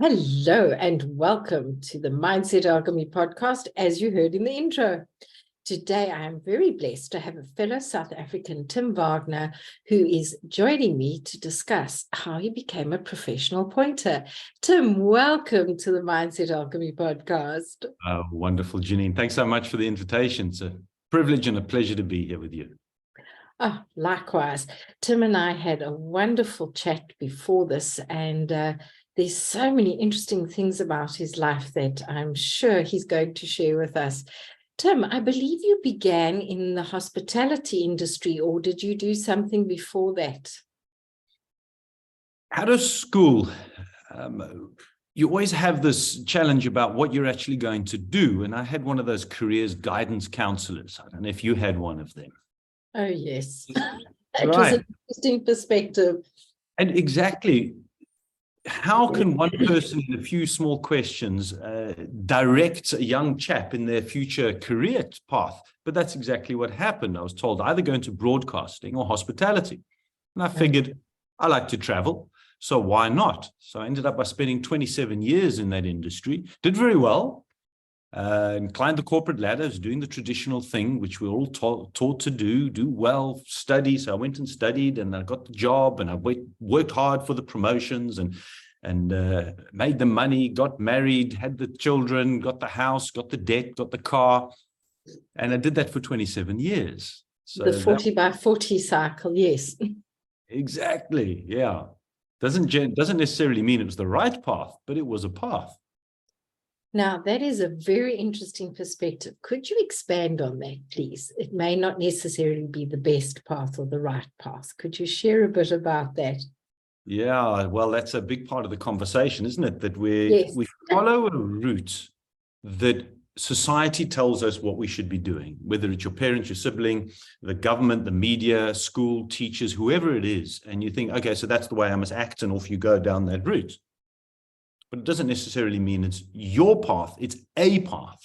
Hello and welcome to the Mindset Alchemy podcast, as you heard in the intro. Today, I am very blessed to have a fellow South African, Tim Wagner, who is joining me to discuss how he became a professional pointer. Tim, welcome to the Mindset Alchemy podcast. Wonderful, Janine. Thanks so much for the invitation. It's a privilege and a pleasure to be here with you. Oh, likewise. Tim and I had a wonderful chat before this, and there's so many interesting things about his life that I'm sure he's going to share with us. Tim, I believe you began in the hospitality industry, or did you do something before that? Out of school, you always have this challenge about what you're actually going to do. And I had one of those careers guidance counselors. I don't know if you had one of them. Oh, yes. It was an interesting perspective. And exactly. How can one person in a few small questions direct a young chap in their future career path? But that's exactly what happened. I was told either go into broadcasting or hospitality. And I figured I like to travel, so why not? So I ended up by spending 27 years in that industry, did very well, and climbed the corporate ladder, was doing the traditional thing, which we're all taught to do well, study. So I went and studied, and I got the job, and I worked hard for the promotions and made the money, got married, had the children, got the house, got the debt, got the car. And I did that for 27 years. So the 40 by 40 cycle, yes. Exactly, yeah. Doesn't necessarily mean it was the right path, but it was a path. Now, that is a very interesting perspective. Could you expand on that, please? It may not necessarily be the best path or the right path. Could you share a bit about that? Yeah, well, that's a big part of the conversation, isn't it? That we follow a route that society tells us what we should be doing, whether it's your parents, your sibling, the government, the media, school, teachers, whoever it is. And you think, okay, so that's the way I must act, and off you go down that route. But it doesn't necessarily mean it's your path, it's a path.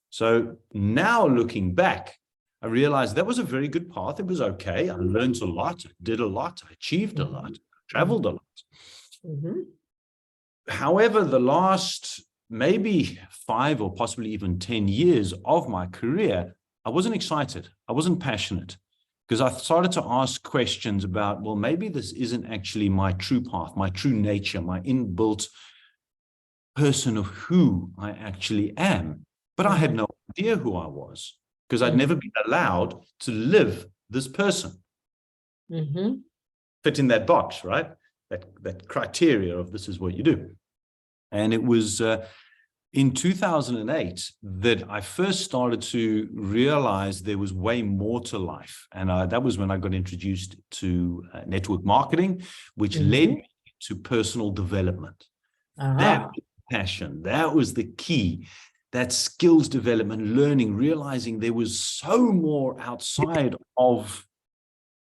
So now looking back, I realized that was a very good path. It was okay. I learned a lot, I did a lot, I achieved a lot, traveled a lot. However, the last maybe 5 or possibly even 10 years of my career, I wasn't excited. I wasn't passionate. Because I started to ask questions about, well, maybe this isn't actually my true path, my true nature, my inbuilt person of who I actually am. But I had no idea who I was, because I'd never been allowed to live this person. Fit in that box, right? That criteria of this is what you do. And it was in 2008 that I first started to realize there was way more to life. And that was when I got introduced to network marketing, which led me to personal development. That was passion. That was the key. That skills development, learning, realizing there was so more outside of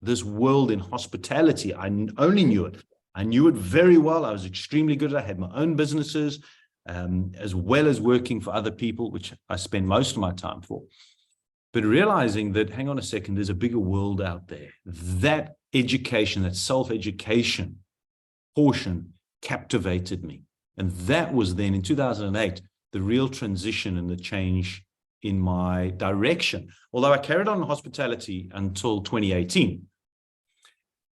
this world in hospitality. I only knew it. I knew it very well. I was extremely good at it. I had my own businesses, as well as working for other people, which I spend most of my time for. But realizing that, hang on a second, there's a bigger world out there. That education, that self-education portion captivated me. And that was then in 2008, the real transition and the change in my direction. Although I carried on in hospitality until 2018.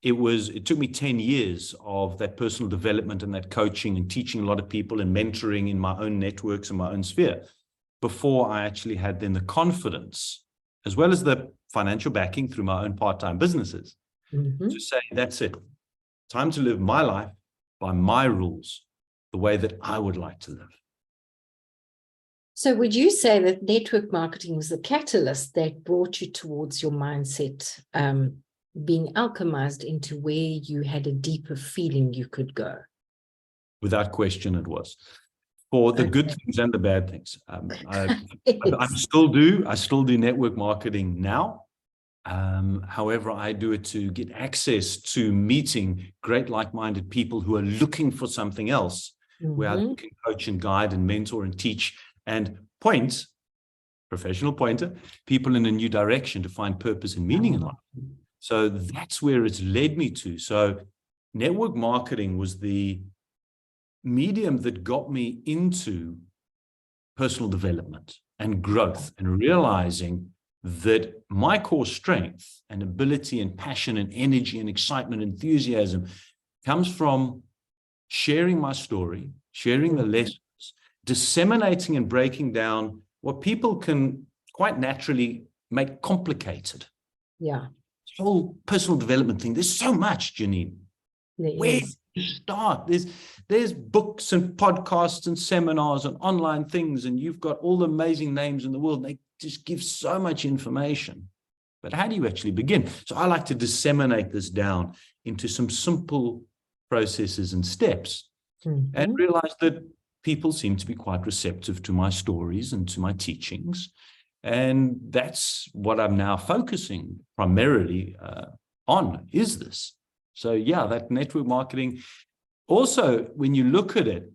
It took me 10 years of that personal development and that coaching and teaching a lot of people and mentoring in my own networks and my own sphere before I actually had then the confidence, as well as the financial backing through my own part-time businesses, to say, that's it. Time to live my life by my rules, the way that I would like to live. So would you say that network marketing was the catalyst that brought you towards your mindset being alchemized into where you had a deeper feeling you could go? Without question, it was. For the good things and the bad things. I still do network marketing now. However, I do it to get access to meeting great like-minded people who are looking for something else, where I can coach and guide and mentor and teach and point, professional pointer, people in a new direction to find purpose and meaning in life. So that's where it's led me to. So network marketing was the medium that got me into personal development and growth, and realizing that my core strength and ability and passion and energy and excitement, enthusiasm comes from sharing my story, sharing the lessons, disseminating and breaking down what people can quite naturally make complicated. Yeah. This whole personal development thing, there's so much, Janine. Where do you start? There's books and podcasts and seminars and online things, and you've got all the amazing names in the world. They just give so much information. But how do you actually begin? So I like to disseminate this down into some simple processes and steps, and realize that people seem to be quite receptive to my stories and to my teachings. And that's what I'm now focusing primarily on, is this. So yeah, that network marketing. Also, when you look at it,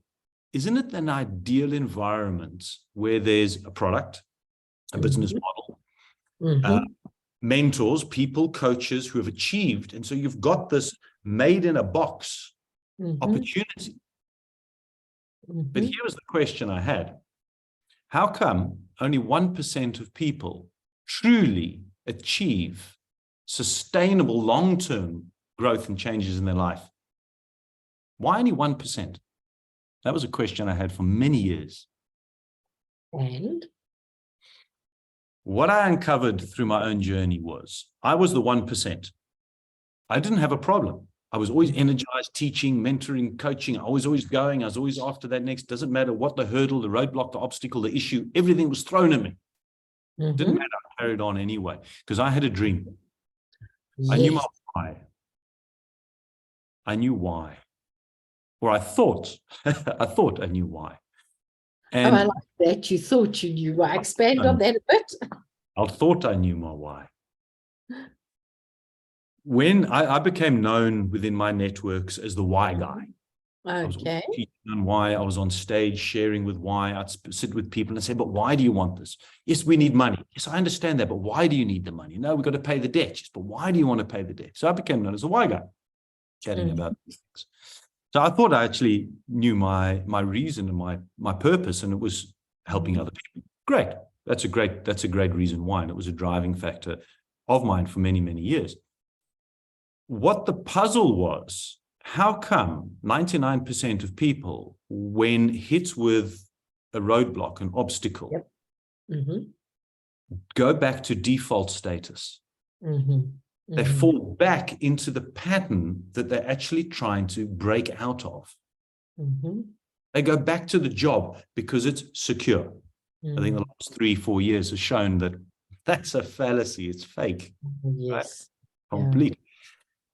isn't it an ideal environment where there's a product, a business model, mentors, people, coaches who have achieved. And so you've got this made in a box opportunity. But here was the question I had. How come only 1% of people truly achieve sustainable long-term growth and changes in their life? Why only 1%? That was a question I had for many years. And what I uncovered through my own journey was I was the 1%. I didn't have a problem. I was always energized, teaching, mentoring, coaching. I was always going. I was always after that next. Doesn't matter what the hurdle, the roadblock, the obstacle, the issue, everything was thrown at me. Didn't matter. I carried on anyway because I had a dream. I knew my why. I knew why. Or I thought I knew why. And I like that. You thought you knew why. Expand on that a bit. I thought I knew my why. When I became known within my networks as the why guy. I was teaching on why. I was on stage sharing with why. I'd sit with people and say, but why do you want this? Yes, we need money. Yes, I understand that, but why do you need the money? No, we've got to pay the debt. Yes, but why do you want to pay the debt? So I became known as the why guy, chatting about these things. So I thought I actually knew my reason and my purpose, and it was helping other people. Great. That's a great reason why. And it was a driving factor of mine for many, many years. What the puzzle was, how come 99% of people, when hit with a roadblock, an obstacle, go back to default status? They fall back into the pattern that they're actually trying to break out of. They go back to the job because it's secure. I think the last 3-4 years has shown that that's a fallacy. It's fake. Right? Complete.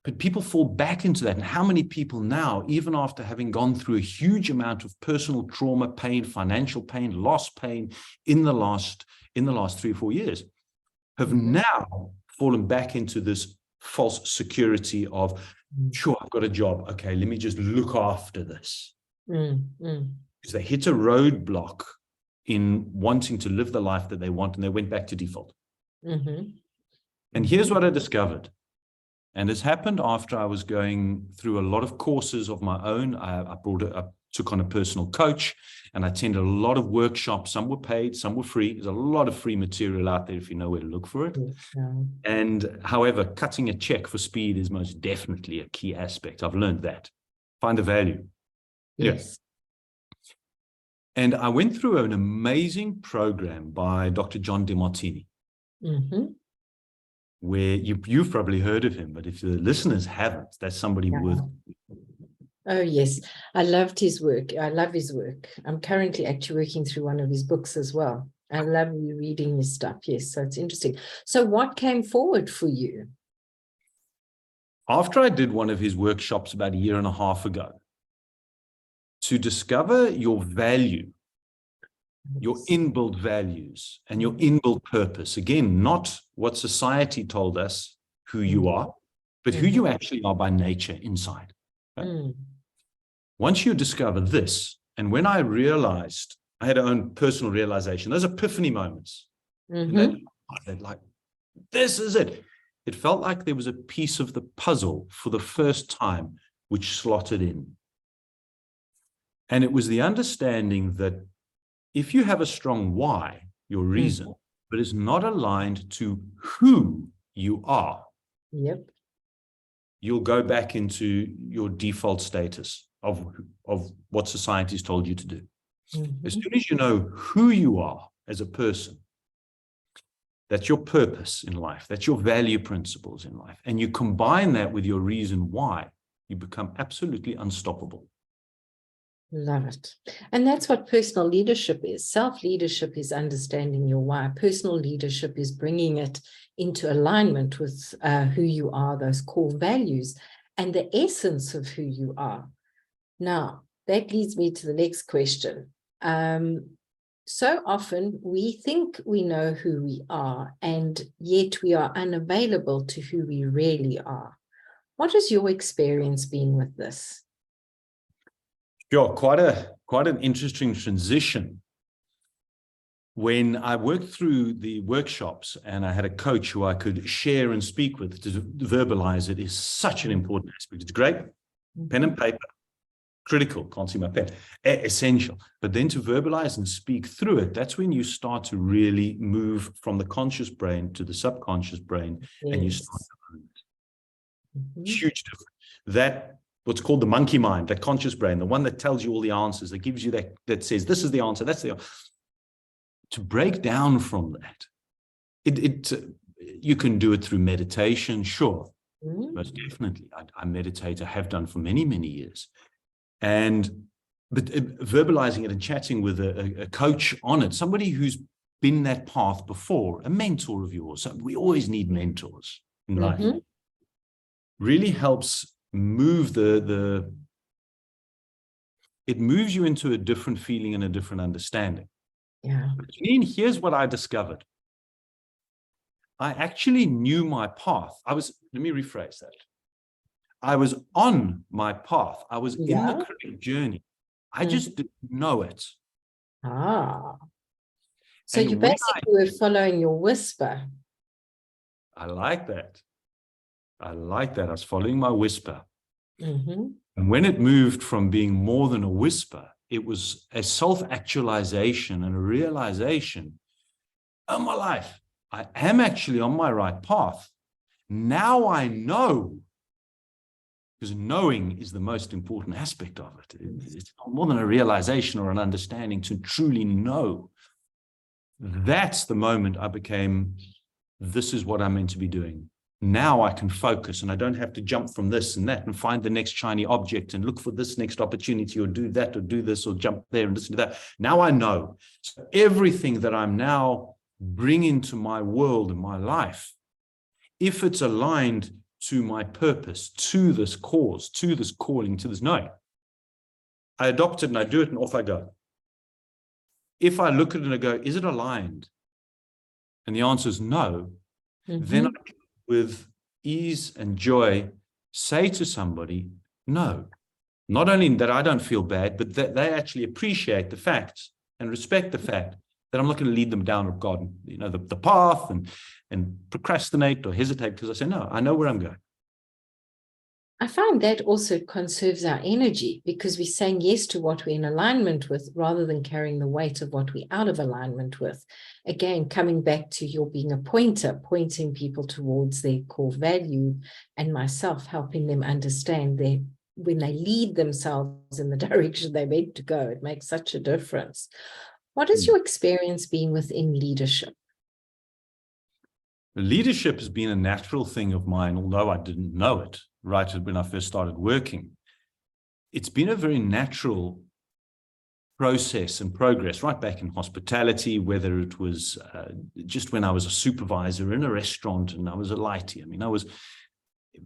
But people fall back into that. And how many people now, even after having gone through a huge amount of personal trauma, pain, financial pain, loss pain in the last 3 or 4 years, have now fallen back into this false security of, sure, I've got a job. Okay, let me just look after this. Because they hit a roadblock in wanting to live the life that they want, and they went back to default. And here's what I discovered. And it's happened after I was going through a lot of courses of my own. I took on a personal coach, and I attended a lot of workshops. Some were paid, some were free. There's a lot of free material out there if you know where to look for it. And however, cutting a check for speed is most definitely a key aspect. I've learned that. Find the value. Yes. And I went through an amazing program by Dr. John DeMartini. Where you've probably heard of him, but if the listeners haven't, that's somebody worth. Oh, yes. I loved his work. I love his work. I'm currently actually working through one of his books as well. I love reading his stuff. Yes, so it's interesting. So what came forward for you? After I did one of his workshops about 1.5 years ago, to discover your value, your inbuilt values and your inbuilt purpose. Again, not what society told us who you are, but who you actually are by nature inside. Right? Once you discover this, and when I realized, I had my own personal realization, those epiphany moments, like, this is it. It felt like there was a piece of the puzzle for the first time, which slotted in. And it was the understanding that if you have a strong why, your reason, but it's not aligned to who you are, Yep. you'll go back into your default status of what society's told you to do. As soon as you know who you are as a person, that's your purpose in life, that's your value principles in life, and you combine that with your reason why, you become absolutely unstoppable. Love it. And that's what personal leadership is. Self-leadership is understanding your why. Personal leadership is bringing it into alignment with who you are, those core values, and the essence of who you are. Now, that leads me to the next question. So often we think we know who we are, and yet we are unavailable to who we really are. What has your experience been with this? Sure, quite an interesting transition. When I worked through the workshops and I had a coach who I could share and speak with to verbalize it is such an important aspect. It's great, pen and paper, critical, can't see my pen, essential. But then to verbalize and speak through it, that's when you start to really move from the conscious brain to the subconscious brain, and you start to own it. Huge difference. That what's called the monkey mind, that conscious brain, the one that tells you all the answers, that gives you that says, this is the answer, that's the answer. To break down from that, you can do it through meditation, sure, most definitely. I meditate, I have done for many, many years. But verbalizing it and chatting with a coach on it, somebody who's been that path before, a mentor of yours. So we always need mentors in life. Really helps move it moves you into a different feeling and a different understanding. Yeah. But Janine, here's what I discovered. I actually knew my path. Let me rephrase that. I was on my path. I was in the correct journey. I just didn't know it. So you basically were following your whisper. I like that. I was following my whisper. And when it moved from being more than a whisper, it was a self-actualization and a realization, oh, my life, I am actually on my right path. Now I know. Because knowing is the most important aspect of it. It's more than a realization or an understanding. To truly know, that's the moment I became, this is what I'm meant to be doing. Now I can focus and I don't have to jump from this and that and find the next shiny object and look for this next opportunity or do that or do this or jump there and listen to that. Now I know. So everything that I'm now bringing to my world and my life, if it's aligned to my purpose, to this cause, to this calling, to this knowing, I adopt it and I do it and off I go. If I look at it and I go, is it aligned? And the answer is no. Then I can, with ease and joy, say to somebody, no. Not only that I don't feel bad, but that they actually appreciate the fact and respect the fact that I'm not going to lead them down the path and procrastinate or hesitate, because I say, no, I know where I'm going. I find that also conserves our energy, because we're saying yes to what we're in alignment with rather than carrying the weight of what we're out of alignment with. Again, coming back to your being a pointer, pointing people towards their core value, and myself helping them understand that when they lead themselves in the direction they're meant to go, it makes such a difference. What has your experience been within leadership? Leadership has been a natural thing of mine, although I didn't know it right when I first started working. It's been a very natural process and progress right back in hospitality, whether it was just when I was a supervisor in a restaurant and I was a lightie. I mean,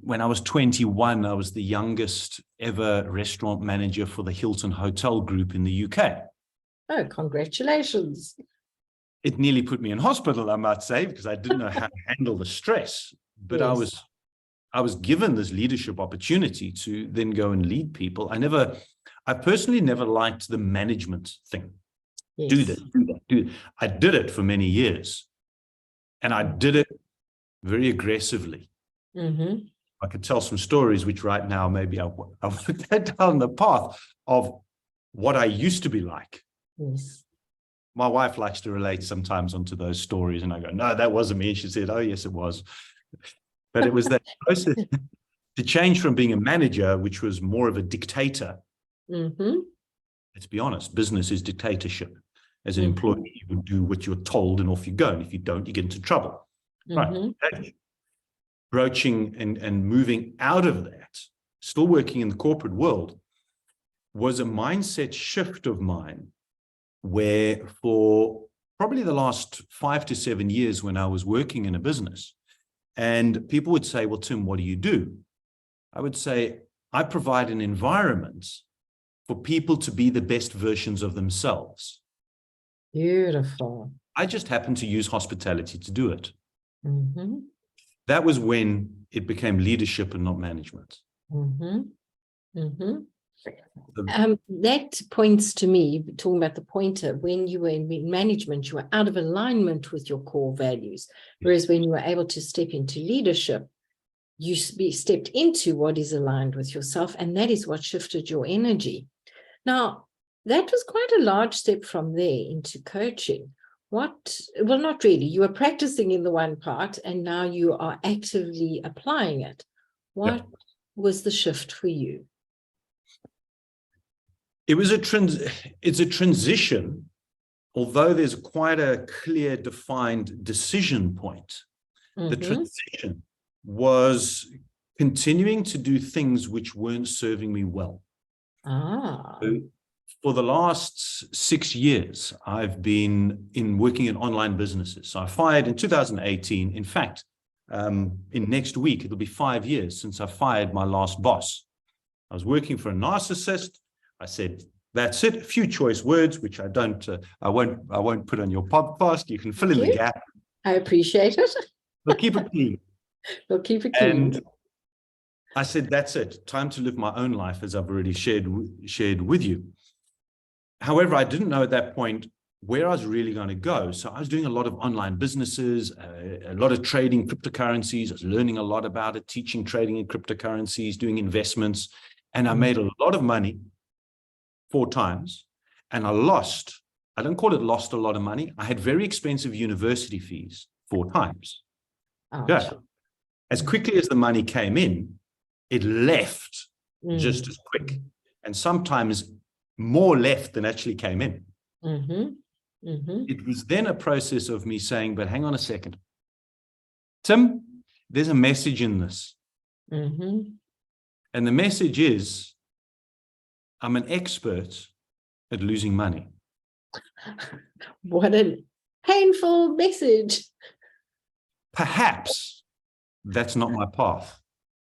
when I was 21, I was the youngest ever restaurant manager for the Hilton Hotel Group in the UK. Oh, congratulations. It nearly put me in hospital, I might say, because I didn't know how to handle the stress. But yes. I was given this leadership opportunity to then go and lead people. I personally never liked the management thing. Yes. Do that. I did it for many years. And I did it very aggressively. I could tell some stories, which right now maybe I won't go down the path of what I used to be like. Yes. My wife likes to relate sometimes onto those stories, and I go, no, that wasn't me. And she said, oh, yes, it was. But it was that process to change from being a manager, which was more of a dictator. Mm-hmm. Let's be honest, business is dictatorship. As an Mm-hmm. employee, you would do what you're told and off you go. And if you don't, you get into trouble. Mm-hmm. Right. Broaching and moving out of that, still working in the corporate world, was a mindset shift of mine, where for probably the last 5 to 7 years when I was working in a business, and people would say, well, Tim, what do you do? I would say, I provide an environment for people to be the best versions of themselves. Beautiful. I just happen to use hospitality to do it. Mm-hmm. That was when it became leadership and not management. Mm-hmm. Mm-hmm. That points to me, talking about the pointer, when you were in management, you were out of alignment with your core values. Whereas when you were able to step into leadership, you stepped into what is aligned with yourself, and that is what shifted your energy. Now, that was quite a large step from there into coaching. Well, not really. You were practicing in the one part, and now you are actively applying it. What was the shift for you? It was it's a transition, although there's quite a clear defined decision point. Mm-hmm. The transition was continuing to do things which weren't serving me well. So for the last 6 years, I've been working in online businesses. So I fired in 2018. In fact, in next week, it'll be 5 years since I fired my last boss. I was working for a narcissist. I said, that's it. A few choice words, which I won't put on your podcast. You can fill in the gap. I appreciate it. We'll keep it clean. We'll keep it clean. And I said, that's it. Time to live my own life, as I've already shared with you. However, I didn't know at that point where I was really going to go. So I was doing a lot of online businesses, a lot of trading cryptocurrencies. I was learning a lot about it, teaching trading in cryptocurrencies, doing investments. And I made a lot of money 4 times. And I don't call it lost a lot of money. I had very expensive university fees 4 times. Yeah. As quickly as the money came in, it left just as quick. And sometimes more left than actually came in. Mm-hmm. Mm-hmm. It was then a process of me saying, but hang on a second. Tim, there's a message in this. Mm-hmm. And the message is, I'm an expert at losing money. What a painful message. Perhaps that's not my path.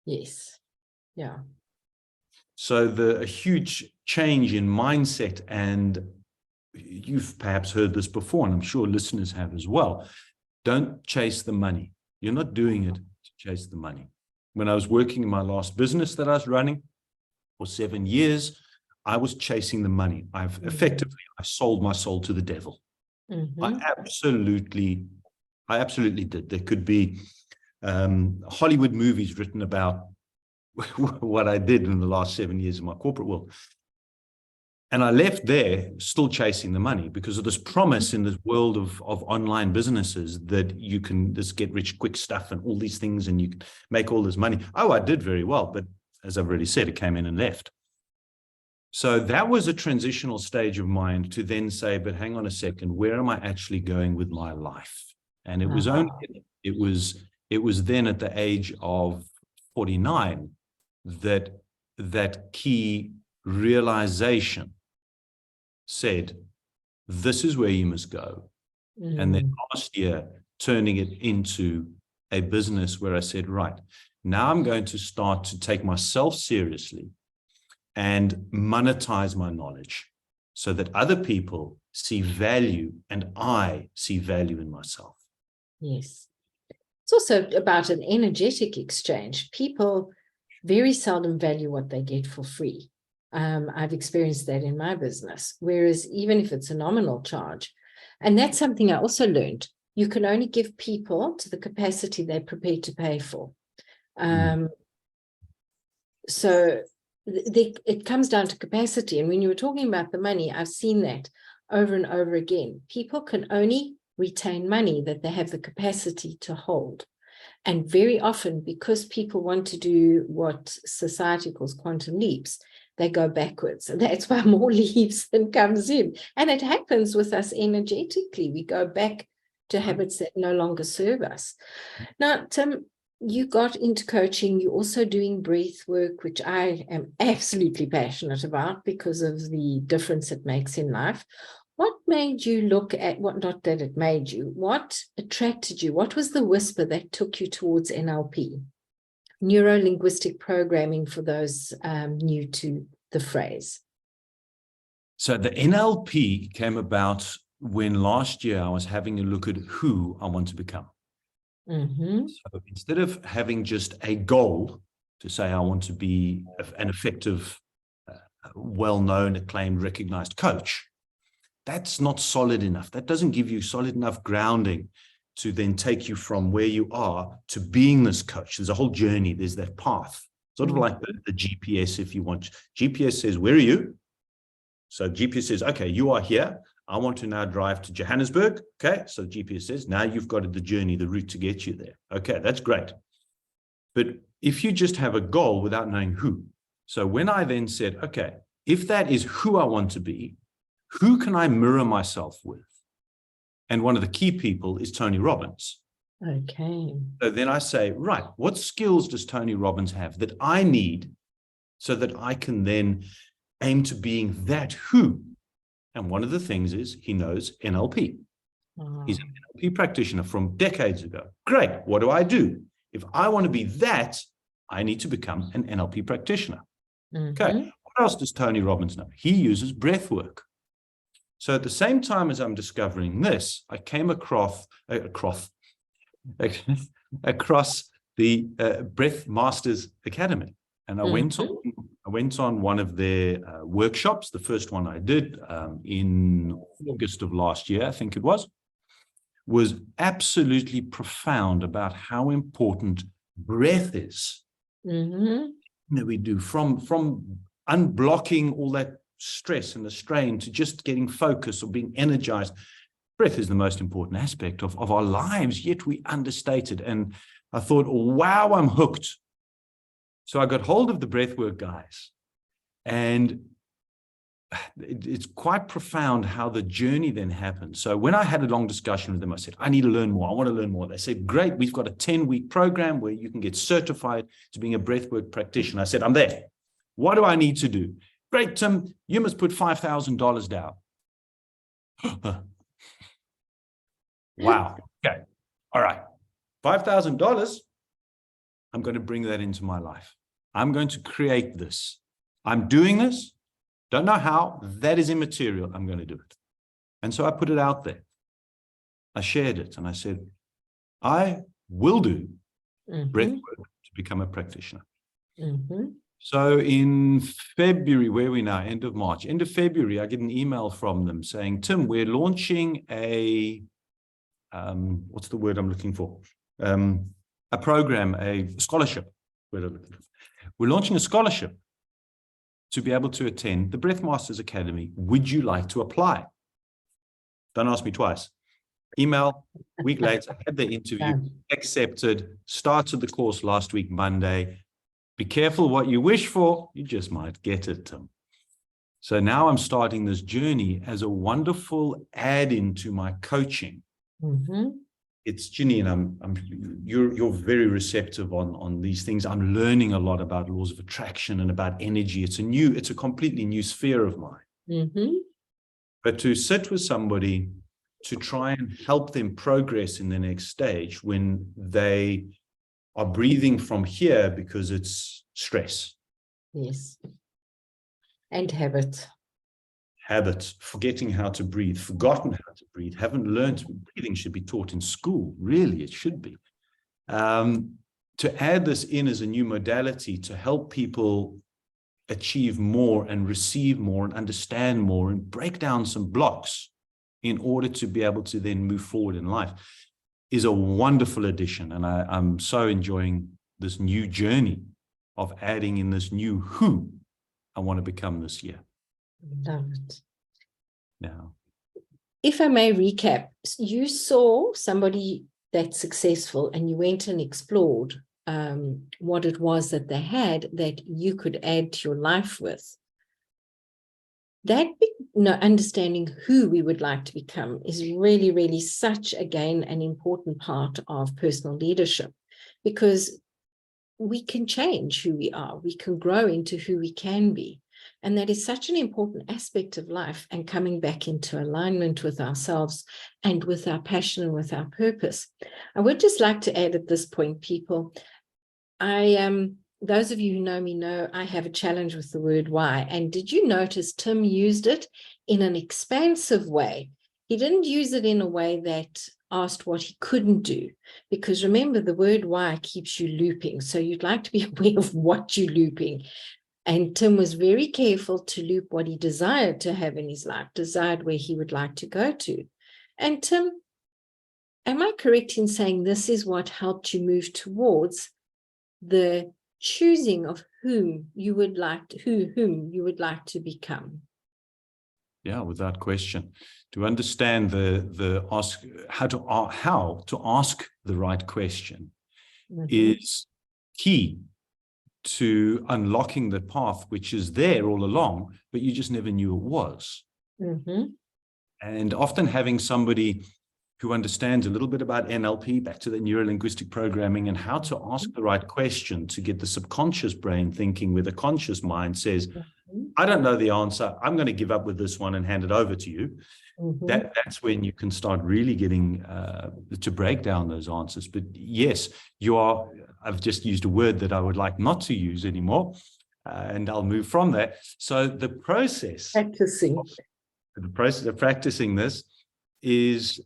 Yes. Yeah. So a huge change in mindset, and you've perhaps heard this before, and I'm sure listeners have as well. Don't chase the money. You're not doing it to chase the money. When I was working in my last business that I was running for 7 years, I was chasing the money. I sold my soul to the devil. Mm-hmm. I absolutely did. There could be Hollywood movies written about what I did in the last 7 years in my corporate world. And I left there still chasing the money because of this promise in this world of online businesses that you can just get rich quick stuff and all these things and you can make all this money. Oh, I did very well, but as I've already said, it came in and left. So that was a transitional stage of mine to then say, but hang on a second, where am I actually going with my life? And it was it was then at the age of 49 that key realization said, this is where you must go. Mm. And then last year, turning it into a business where I said, right, now I'm going to start to take myself seriously and monetize my knowledge so that other people see value and I see value in myself. Yes. It's also about an energetic exchange. People very seldom value what they get for free. I've experienced that in my business, whereas even if it's a nominal charge, and that's something I also learned, you can only give people to the capacity they're prepared to pay for. So it comes down to capacity. And when you were talking about the money, I've seen that over and over again. People can only retain money that they have the capacity to hold. And very often, because people want to do what society calls quantum leaps, they go backwards. And that's why more leaves than comes in. And it happens with us energetically. We go back to habits that no longer serve us. Now, Tim, you got into coaching. You're also doing breath work, which I am absolutely passionate about because of the difference it makes in life. What made you look at, not that it made you, what attracted you? What was the whisper that took you towards NLP? Neuro-linguistic programming, for those new to the phrase. So the NLP came about when last year I was having a look at who I want to become. So instead of having just a goal to say I want to be an effective, well-known, acclaimed, recognized coach, that's not solid enough. That doesn't give you solid enough grounding to then take you from where you are to being this coach. There's a whole journey. There's that path, sort of like the GPS, if you want. GPS says, where are you? So GPS says, okay, you are here. I want to now drive to Johannesburg. Okay, so GPS says, now you've got the journey, the route to get you there. Okay, that's great. But if you just have a goal without knowing who, so when I then said, okay, if that is who I want to be, who can I mirror myself with? And one of the key people is Tony Robbins. Okay. So then I say, right, what skills does Tony Robbins have that I need so that I can then aim to being that who? And one of the things is he knows NLP. He's an NLP practitioner from decades ago. Great. What do? If I want to be that, I need to become an NLP practitioner. Okay. What else does Tony Robbins know? He uses breath work. So at the same time as I'm discovering this, I came across the Breath Masters Academy. And I went on one of their workshops. The first one I did in August of last year, I think it was absolutely profound about how important breath is. That we do from unblocking all that stress and the strain to just getting focused or being energized. Breath is the most important aspect of our lives, yet we understate it. And I thought, wow, I'm hooked. So I got hold of the breathwork guys, and it's quite profound how the journey then happened. So when I had a long discussion with them, I said, I need to learn more. I want to learn more. They said, great, we've got a 10-week program where you can get certified to being a breathwork practitioner. I said, I'm there. What do I need to do? Great, Tim, you must put $5,000 down. Wow. Okay. All right. $5,000. I'm going to bring that into my life. I'm going to create this. I'm doing this. Don't know how. That is immaterial. I'm going to do it. And so I put it out there. I shared it and I said, I will do breath work to become a practitioner. So in February, where are we now? End of March, end of February, I get an email from them saying, Tim, we're launching a, what's the word I'm looking for? A program, a scholarship. We're launching a scholarship to be able to attend the Breath Masters Academy. Would you like to apply? Don't ask me twice. Email, a week later, had the interview, accepted, started the course last week, Monday. Be careful what you wish for. You just might get it, Tim. So now I'm starting this journey as a wonderful add-in to my coaching. It's Ginny, and you're very receptive on these things. I'm learning a lot about laws of attraction and about energy. It's a completely new sphere of mine. But to sit with somebody to try and help them progress in the next stage when they are breathing from here because it's stress. Yes. And habit. Habit, forgetting how to breathe, forgotten how to breathe, haven't learned. Breathing should be taught in school. Really, it should be. To add this in as a new modality to help people achieve more and receive more and understand more and break down some blocks in order to be able to then move forward in life is a wonderful addition. And I'm so enjoying this new journey of adding in this new who I want to become this year. Love it. Now, If I may recap, you saw somebody that's successful and you went and explored what it was that they had that you could add to your life with. That understanding who we would like to become is really, really such, again, an important part of personal leadership, because we can change who we are. We can grow into who we can be. And that is such an important aspect of life, and coming back into alignment with ourselves and with our passion and with our purpose. I would just like to add at this point, people, those of you who know me know I have a challenge with the word why. And did you notice Tim used it in an expansive way? He didn't use it in a way that asked what he couldn't do, because remember, the word why keeps you looping. So you'd like to be aware of what you're looping. And Tim was very careful to loop what he desired to have in his life, desired where he would like to go to. And Tim, am I correct in saying this is what helped you move towards the choosing of whom you would like to become? Yeah, without question. To understand how to ask the right question is key to unlocking the path, which is there all along, but you just never knew it was. And often having somebody who understands a little bit about NLP, back to the neuro-linguistic programming, and how to ask the right question to get the subconscious brain thinking, where the conscious mind says, I don't know the answer, I'm going to give up with this one and hand it over to you. That's when you can start really getting to break down those answers. But yes, I've just used a word that I would like not to use anymore, and I'll move from there. So the process of practicing this is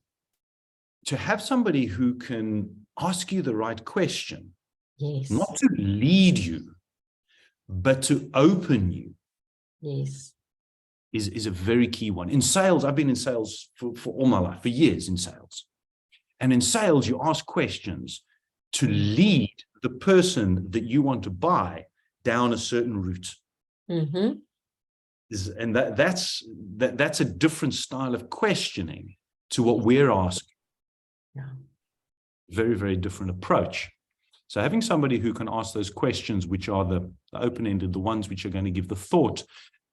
to have somebody who can ask you the right question, not to lead you, but to open you. Is a very key one. In sales, I've been in sales for all my life, for years in sales. And in sales, you ask questions to lead the person that you want to buy down a certain route. And that's a different style of questioning to what we're asking. Very, very different approach. So having somebody who can ask those questions, which are the open-ended, the ones which are going to give the thought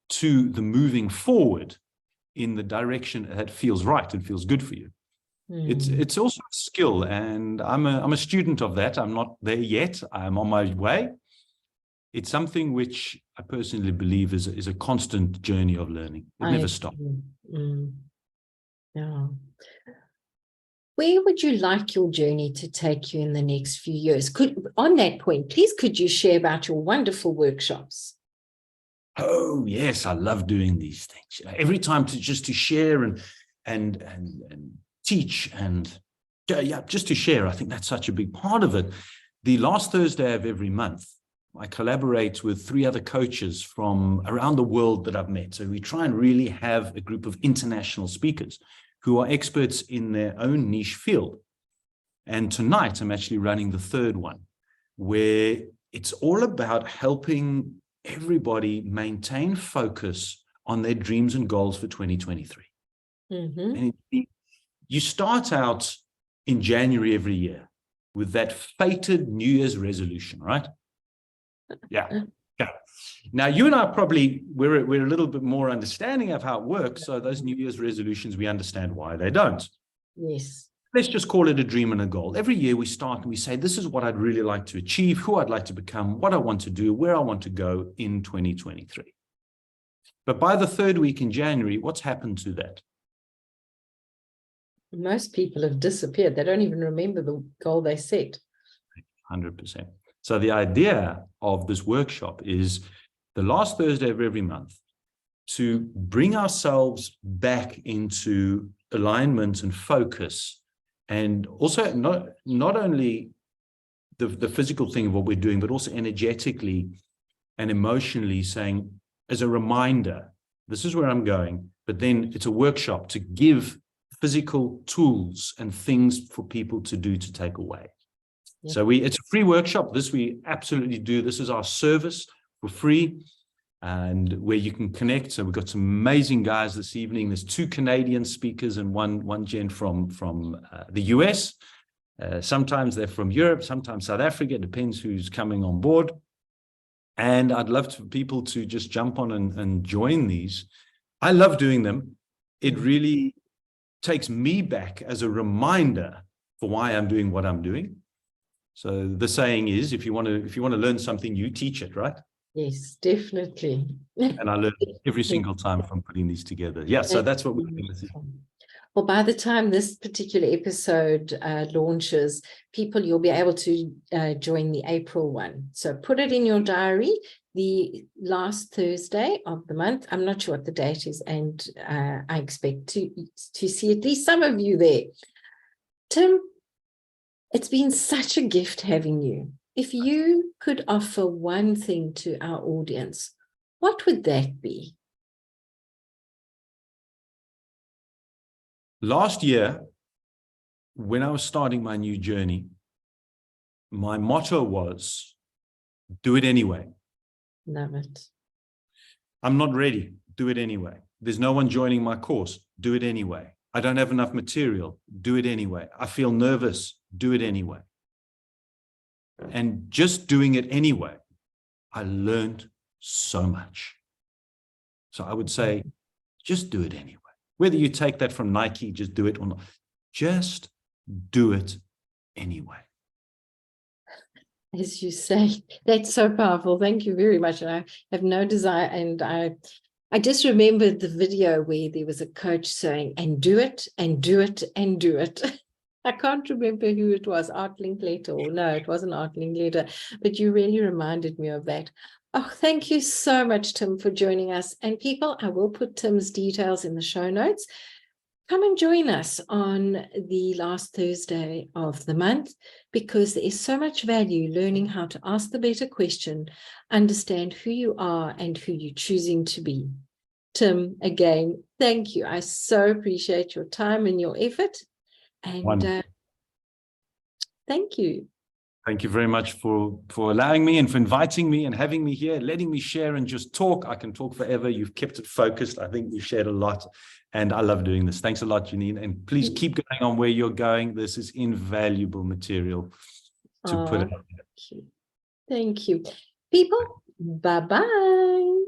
to the moving forward in the direction that feels right and feels good for you. It's also a skill, and I'm a student of that. I'm not there yet. I'm on my way. It's something which I personally believe is a constant journey of learning. It never stops. Where would you like your journey to take you in the next few years? On that point, please, could you share about your wonderful workshops? Oh yes, I love doing these things. Every time to share and teach and just to share. I think that's such a big part of it. The last Thursday of every month, I collaborate with 3 other coaches from around the world that I've met. So we try and really have a group of international speakers who are experts in their own niche field. And tonight I'm actually running the 3rd one, where it's all about helping everybody maintain focus on their dreams and goals for 2023. And you start out in January every year with that fated New Year's resolution, right? Yeah. Now, you and I we're a little bit more understanding of how it works. So those New Year's resolutions, we understand why they don't. Let's just call it a dream and a goal. Every year we start and we say, this is what I'd really like to achieve, who I'd like to become, what I want to do, where I want to go in 2023. But by the 3rd week in January, what's happened to that? Most people have disappeared. They don't even remember the goal they set. 100%. So the idea of this workshop is the last Thursday of every month to bring ourselves back into alignment and focus. And also not only the physical thing of what we're doing, but also energetically and emotionally saying, as a reminder, this is where I'm going. But then it's a workshop to give physical tools and things for people to do, to take away. So it's a free workshop. This we absolutely do. This is our service for free. and where you can connect. So we've got some amazing guys this evening. There's 2 Canadian speakers and one gent from the US. Sometimes they're from Europe, sometimes South Africa. It depends who's coming on board. And I'd love for people to just jump on and join these. I love doing them. It really takes me back as a reminder for why I'm doing what I'm doing. So the saying is, if you want to learn something, you teach it, right? Yes, definitely. And I learn every single time from putting these together. Yeah, so that's what we're doing. Well, by the time this particular episode launches, you'll be able to join the April one. So put it in your diary, the last Thursday of the month. I'm not sure what the date is, and I expect to see at least some of you there. Tim, it's been such a gift having you. If you could offer one thing to our audience, what would that be? Last year, when I was starting my new journey, my motto was, do it anyway. Love it. I'm not ready. Do it anyway. There's no one joining my course. Do it anyway. I don't have enough material. Do it anyway. I feel nervous. Do it anyway. And just doing it anyway, I learned so much. So I would say, just do it anyway. Whether you take that from Nike, just do it or not, just do it anyway. As you say, that's so powerful. Thank you very much. And I have no desire. And I just remembered the video where there was a coach saying, and do it, and do it, and do it. I can't remember who it was, Art Linkletter, or no, it wasn't Art Linkletter, but you really reminded me of that. Oh, thank you so much, Tim, for joining us. And people, I will put Tim's details in the show notes. Come and join us on the last Thursday of the month, because there is so much value learning how to ask the better question, understand who you are and who you're choosing to be. Tim, again, thank you. I so appreciate your time and your effort. And thank you. Thank you very much for allowing me and for inviting me and having me here, letting me share and just talk. I can talk forever. You've kept it focused. I think we've shared a lot, and I love doing this. Thanks a lot, Janine. And please keep going on where you're going. This is invaluable material to put out. Thank you. People, bye-bye.